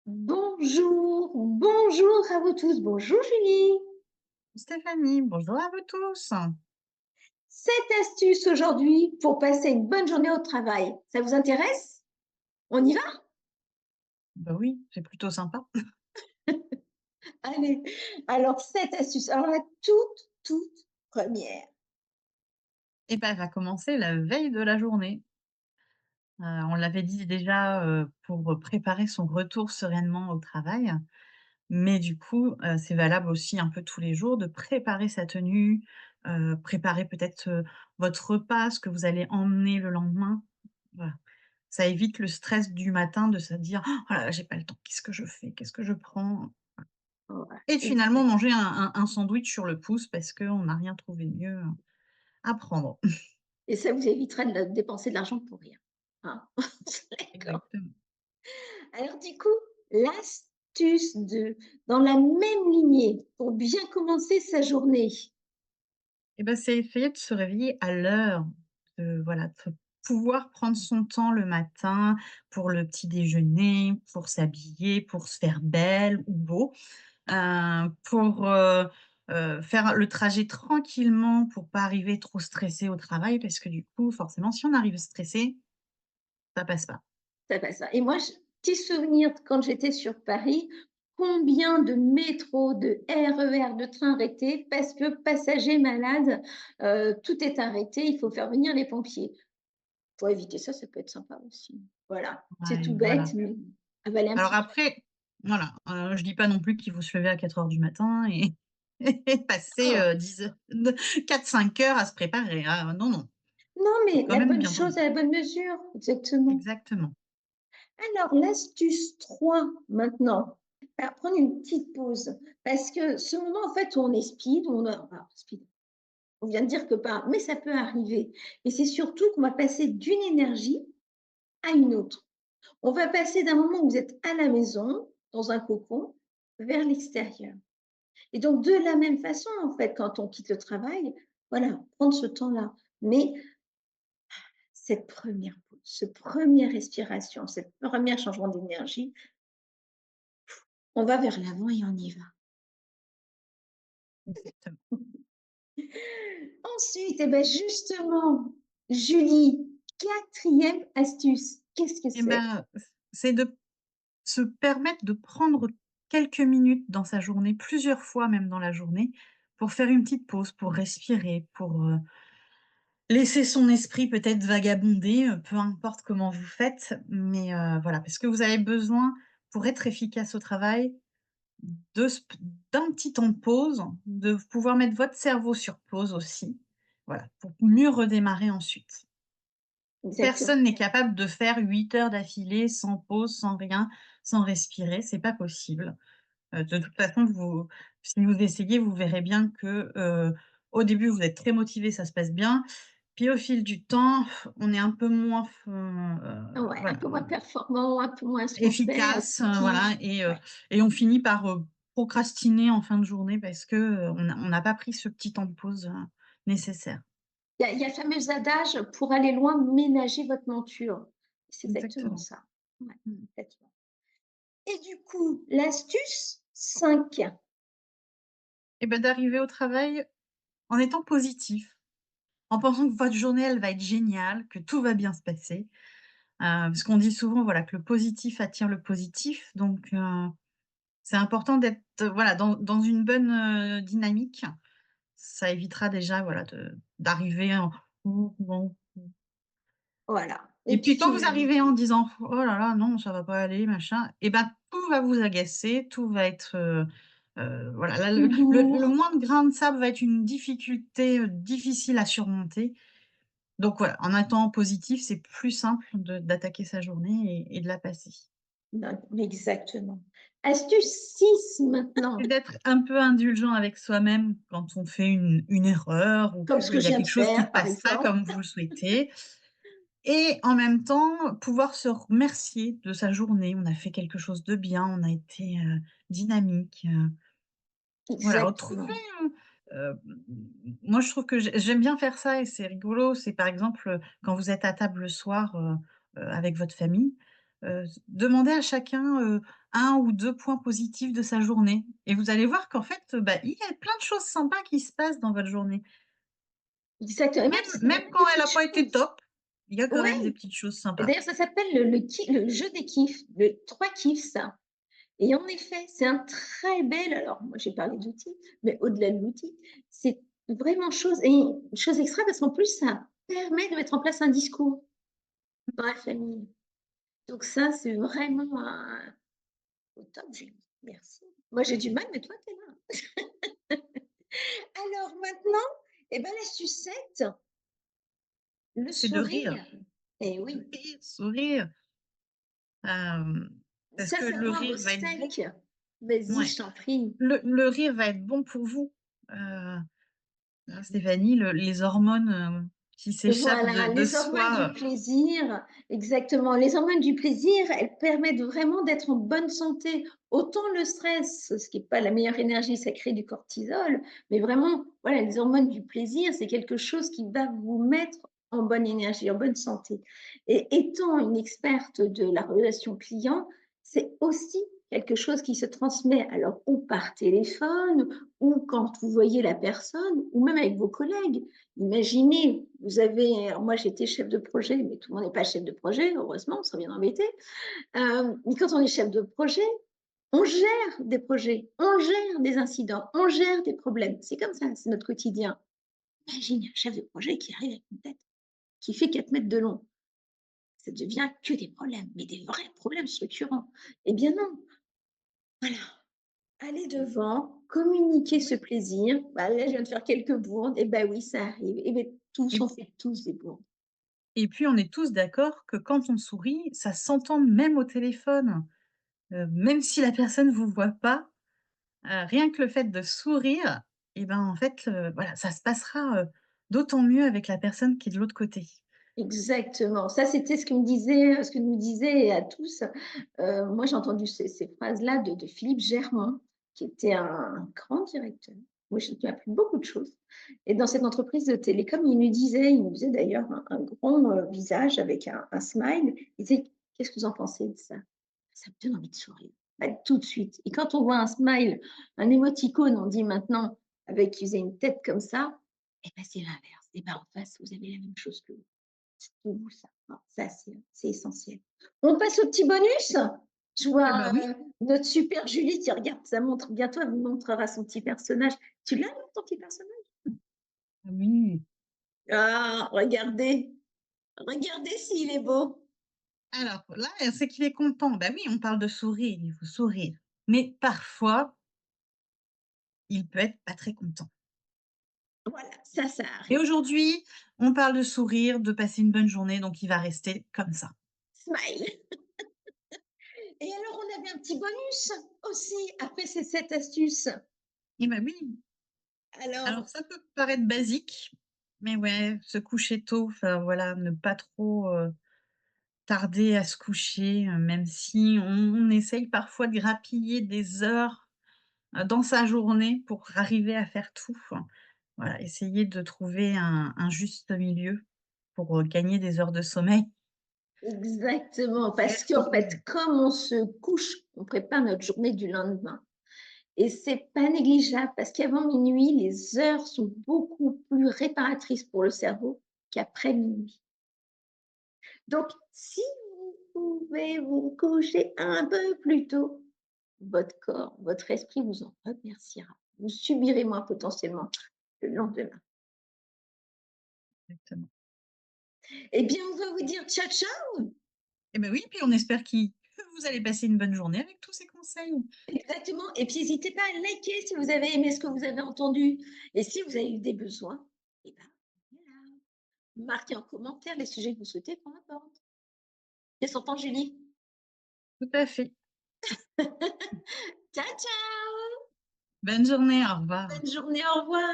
Bonjour, bonjour à vous tous. Bonjour Julie. Stéphanie, bonjour à vous tous. Cette astuce aujourd'hui pour passer une bonne journée au travail, ça vous intéresse? On y va? Bah oui, c'est plutôt sympa. Allez. Alors cette astuce, alors la toute première. Et ben, elle va commencer la veille de la journée. On l'avait dit déjà, pour préparer son retour sereinement au travail, mais du coup, c'est valable aussi un peu tous les jours de préparer sa tenue, préparer peut-être, votre repas, ce que vous allez emmener le lendemain. Voilà. Ça évite le stress du matin de se dire: «Oh là là, j'ai pas le temps, qu'est-ce que je fais? Qu'est-ce que je prends?» Voilà, Et finalement exact. manger un sandwich sur le pouce parce qu'on n'a rien trouvé mieux à prendre. Et ça vous évitera de dépenser de l'argent pour rien. Hein? D'accord. Exactement. Alors du coup, l'astuce de dans la même lignée pour bien commencer sa journée. Et ben, c'est essayer de se réveiller à l'heure, de voilà, de pouvoir prendre son temps le matin pour le petit déjeuner, pour s'habiller, pour se faire belle ou beau, pour, faire le trajet tranquillement, pour pas arriver trop stressé au travail parce que du coup, forcément, si on arrive stressé, ça passe pas. Ça passe ça et moi, petit souvenir de quand j'étais sur Paris, combien de métros, de RER, de trains arrêtés parce que passager malade, tout est arrêté, il faut faire venir les pompiers. Pour éviter ça, ça peut être sympa aussi. Voilà, c'est Ouais, tout voilà. bête, mais avaler un Alors petit truc. après, voilà, je dis pas non plus qu'il faut se lever à 4 heures du matin et et passer, Oh! 10 heures, 4-5 heures à se préparer, hein. Non, non, Non, faut mais quand la même bonne bien chose dormir. à la bonne mesure, exactement. Exactement. Alors l'astuce 3 maintenant, alors prendre une petite pause parce que ce moment en fait où on est speed, où on a enfin speed. On vient de dire que pas, mais ça peut arriver. Et c'est surtout qu'on va passer d'une énergie à une autre. On va passer d'un moment où vous êtes à la maison, dans un cocon, vers l'extérieur. Et donc, de la même façon, en fait, quand on quitte le travail, voilà, prendre ce temps-là. Mais cette première pause, ce première respiration, cette première changement d'énergie, on va vers l'avant et on y va. Exactement. Ensuite, eh ben justement, Julie, quatrième astuce, qu'est-ce que Et c'est? ben, c'est de se permettre de prendre quelques minutes dans sa journée, plusieurs fois même dans la journée, pour faire une petite pause, pour respirer, pour, laisser son esprit peut-être vagabonder, peu importe comment vous faites, mais voilà, parce que vous avez besoin, pour être efficace au travail, de sp d'un petit temps de pause, de pouvoir mettre votre cerveau sur pause aussi, voilà, pour mieux redémarrer ensuite. Exactement. Personne n'est capable de faire 8 heures d'affilée sans pause, sans rien, sans respirer, c'est pas possible. De toute façon, si vous essayez, vous verrez bien que, au début, vous êtes très motivé, ça se passe bien, puis au fil du temps, on est un peu moins Ouais, un voilà, peu moins performant, un peu moins ce qu'on fait, efficace, voilà intuitif. et Ouais. et on finit par, procrastiner en fin de journée parce que, on n'a pas pris ce petit temps de pause, nécessaire. Il y a le fameux adage: «Pour aller loin, ménagez votre monture». C'est exactement Exactement. ça. Ouais, Mmh. complètement. Et du coup, l'astuce 5. Et bah, d'arriver au travail en étant positif, en pensant que votre journée, elle va être géniale, que tout va bien se passer. Parce qu'on dit souvent, voilà, que le positif attire le positif, donc c'est important d'être, voilà, dans une bonne, dynamique. Ça évitera déjà, voilà, d'arriver en: «Ouh, bon». Voilà. Et Et puis puis quand vous arrivez en finalité. disant: «Oh là là, non, ça va pas aller, machin», et ben, tout va vous agacer, tout va être, voilà, là, Plus le lourd. moindre grain de sable va être une difficulté, difficile à surmonter. Donc voilà, en étant positif, c'est plus simple d'attaquer sa journée et de la passer. Non, exactement. Astuce 6 maintenant, C'est d'être un peu indulgent avec soi-même quand on fait une erreur ou comme ce que qu'il je y a viens de quelque chose qui ne faire, par passe pas exemple. comme vous le souhaitez et en même temps, pouvoir se remercier de sa journée. On a fait quelque chose de bien, on a été, dynamique, voilà, retrouver, Exactement. heu, moi je trouve que j'aime bien faire ça et c'est rigolo. C'est par exemple, quand vous êtes à table le soir, avec votre famille, demander à chacun, 1 ou 2 points positifs de sa journée et vous allez voir qu'en fait, bah, il y a plein de choses sympas qui se passent dans votre journée. Exactement et même si Même c'est des même quand elle a petites pas été choses. top, il y a quand même des Ouais, petites choses et sympas. d'ailleurs ça s'appelle le jeu des kiffs, le 3 kiffs ça. Et en effet, c'est un très bel alors moi j'ai parlé d'outils, mais au-delà de l'outil, c'est vraiment chose extra parce qu'en plus ça permet de mettre en place un discours dans la famille. Donc ça, c'est vraiment un au top, Julie, merci. Moi j'ai du mal, mais toi tu es là. Alors maintenant, et ben la sucette, le C'est de rire, sourire. Eh oui, rire, sourire, hem, parce ça que le rend vos rire va être bon. steaks. Vas-y, Ouais, je t'en prie. le rire va être bon pour vous. Stéphanie, les hormones, qui s'échappent Voilà, de les hormones du soi, plaisir, exactement. Les hormones du plaisir, elles permettent vraiment d'être en bonne santé. Autant le stress, ce qui est pas la meilleure énergie, ça crée du cortisol, mais vraiment, voilà, les hormones du plaisir, c'est quelque chose qui va vous mettre en bonne énergie, en bonne santé. Et étant une experte de la relation client, c'est aussi quelque chose qui se transmet alors ou par téléphone ou quand vous voyez la personne ou même avec vos collègues. Imaginez, vous avez, alors moi j'étais chef de projet, mais tout le monde n'est pas chef de projet, heureusement, on serait bien embêté. Mais quand on est chef de projet, on gère des projets, on gère des incidents, on gère des problèmes. C'est comme ça, c'est notre quotidien. Imagine un chef de projet qui arrive avec une tête qui fait 4 mètres de long. Ça devient que des problèmes, mais des vrais problèmes structurants. Eh bien non, voilà. Aller devant, communiquer ce oui, plaisir. Bah, là, je viens de faire quelques bourdes. Et ben oui, ça arrive. Et bien tous, et on fait tous des bourdes. et puis on est tous d'accord que quand on sourit, ça s'entend même au téléphone. Même si la personne vous voit pas, rien que le fait de sourire et ben, en fait, voilà, ça se passera, d'autant mieux avec la personne qui est de l'autre côté. Exactement. Ça, c'était ce que me disait, ce que nous disait à tous. Moi, j'ai entendu ces phrases-là de Philippe Germain, qui était un grand directeur. Moi, je lui ai appris beaucoup de choses. Et dans cette entreprise de télécom, il nous faisait d'ailleurs un grand visage avec un smile. Il disait, qu'est-ce que vous en pensez de ça? Ça me donne envie de sourire. Bah, tout de suite. Et quand on voit un smile, un émoticône, on dit maintenant, avec, il faisait une tête comme ça, et ben c'est l'inverse. Et ben en face, vous avez la même chose que vous. C'est vous ça. Non, ça, c'est essentiel. On passe au petit bonus? Je Eh vois, ben oui, notre super Julie qui regarde sa montre bientôt, elle vous montrera son petit personnage. Tu l'as, ton petit personnage? oui. Ah, regardez, regardez s'il est beau. Alors là, c'est qu'il est content. Bah oui, on parle de sourire, il faut sourire. Mais parfois, il peut être pas très content. Voilà, ça Et arrive. aujourd'hui, on parle de sourire, de passer une bonne journée, donc il va rester comme ça. Smile. Et alors, on avait un petit bonus aussi après ces 7 astuces. Eh bah oui. Alors Alors, ça peut paraître basique, mais ouais, se coucher tôt, enfin voilà, ne pas trop, tarder à se coucher, même si on essaye parfois de grappiller des heures, dans sa journée pour arriver à faire tout. Enfin, voilà, essayer de trouver un juste milieu pour, gagner des heures de sommeil. exactement, C'est parce être qu'en au fait, comme on se couche, on prépare notre journée du lendemain. Et c'est pas négligeable parce qu'avant minuit, les heures sont beaucoup plus réparatrices pour le cerveau qu'après minuit. Donc, si vous pouvez vous coucher un peu plus tôt, votre corps, votre esprit vous en remerciera. Vous subirez moins potentiellement le lendemain. exactement. Eh bien, on va vous dire ciao, ciao. Et ben oui, puis on espère que vous allez passer une bonne journée avec tous ces conseils. Exactement. Et puis, n'hésitez pas à liker si vous avez aimé ce que vous avez entendu. Et si vous avez eu des besoins, eh ben, voilà. Marquez en commentaire les sujets que vous souhaitez qu'on aborde. Qu'est-ce que t'entends, Julie? Tout à fait. Ciao, ciao. Bonne journée, au revoir. Bonne journée, au revoir.